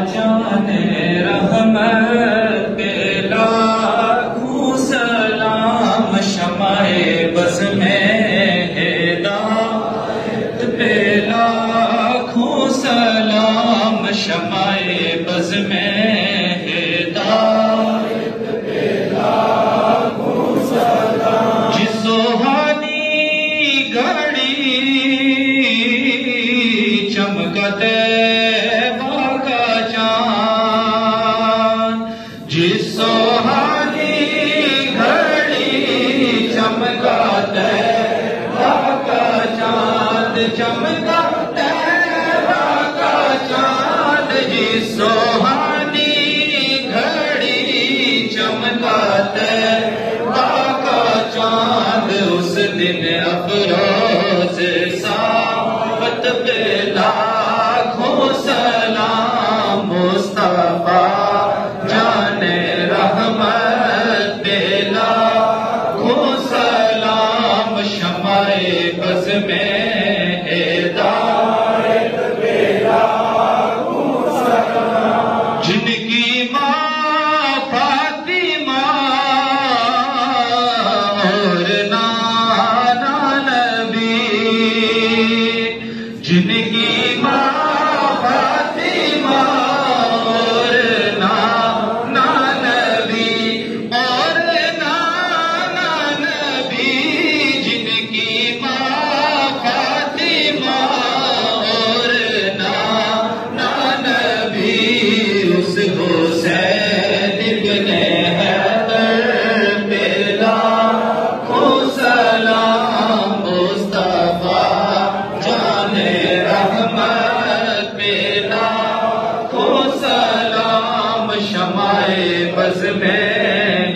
جانے رحمت پہ لاکھوں سلام، شمع بز میں ہدایت پہ لاکھوں سلام، شمع بز میں ہدایت پہ لاکھوں سلام۔ جس سوہانی گھڑی چمکتے جس سوہانی گھڑی چمکا طیبہ کا چاند، چمکا طیبہ کا چاند، جس سوہانی گھڑی چمکا طیبہ کا چاند، اس دن افروز صافت پہ لاکھوں سلام، مصطفیٰ بز میں ہدایت پہ لاکھوں سلام۔ جن کی ماں فاطمہ اور نانا نبی، جن کی ماں فاطمہ اور نانا نبی، اور نانا نبی، جن کی حسین ابن حیدر پہ لاکھوں سلام، مصطفیٰ جان رحمت پہ لاکھوں سلام، شمع بز میں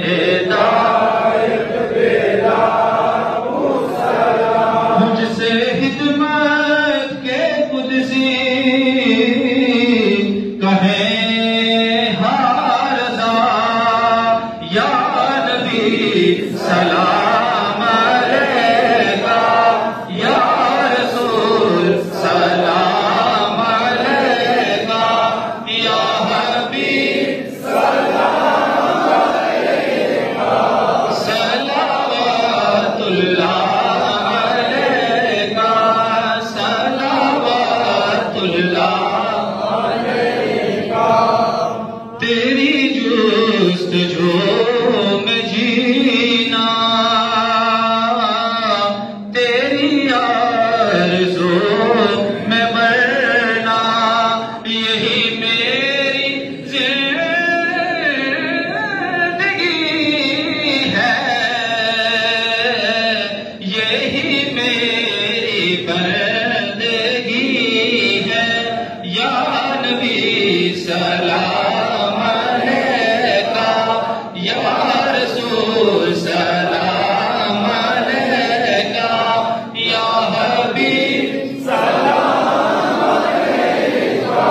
ہدایت پہ لاکھوں سلام۔ مجھ سے خدمت کے قدسی کہیں سلام علیکہ یا رسول، سلام علیکہ یا حبیب، سلام علیکہ، صلوات اللہ علیکہ، صلوات اللہ علیکہ۔ تیری جستجو میں جینا، تیری آرزو میں مرنا، یہی میری زندگی ہے، یہی میری بندگی ہے، یا نبی سلام علیکہ، یا رسول سلام علیکہ، یا حبیب سلام علیکہ،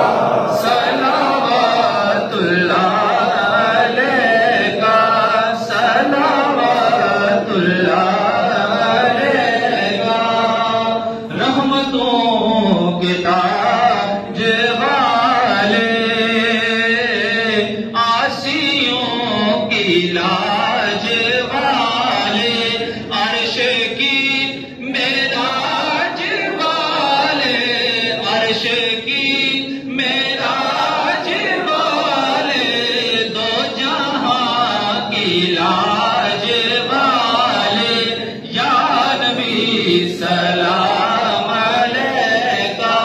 صلوات اللہ علیکہ، صلوات اللہ علیکہ۔ رحمتوں کے تاج والے، آسیوں کی لاج والے، عرش کی معراج والے، عرش کی معراج والے، دو جہاں کی لاج والے، یا نبی سلام علیکہ،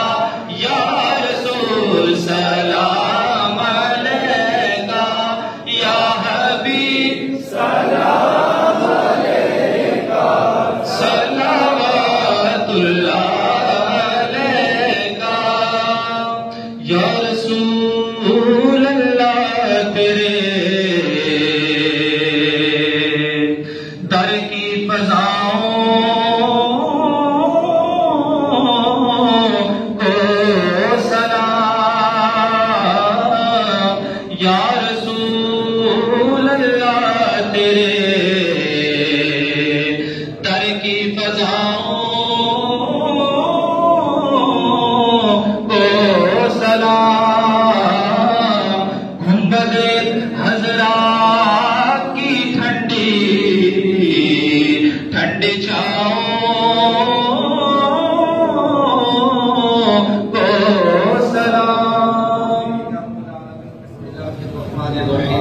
یا رسول سلام علیکہ، یا حبیب سلام علیکہ، صلوات اللہ علیکہ۔ یا رسول اللہ تیرے در کی فضاؤں کو سلام، یا رسول اللہ تیرے در کی فضاؤں کو سلام۔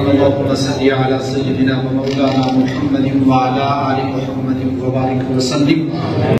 اللهم صل على سيدنا ومولانا محمد وعلى آل محمد وبارك وسلم.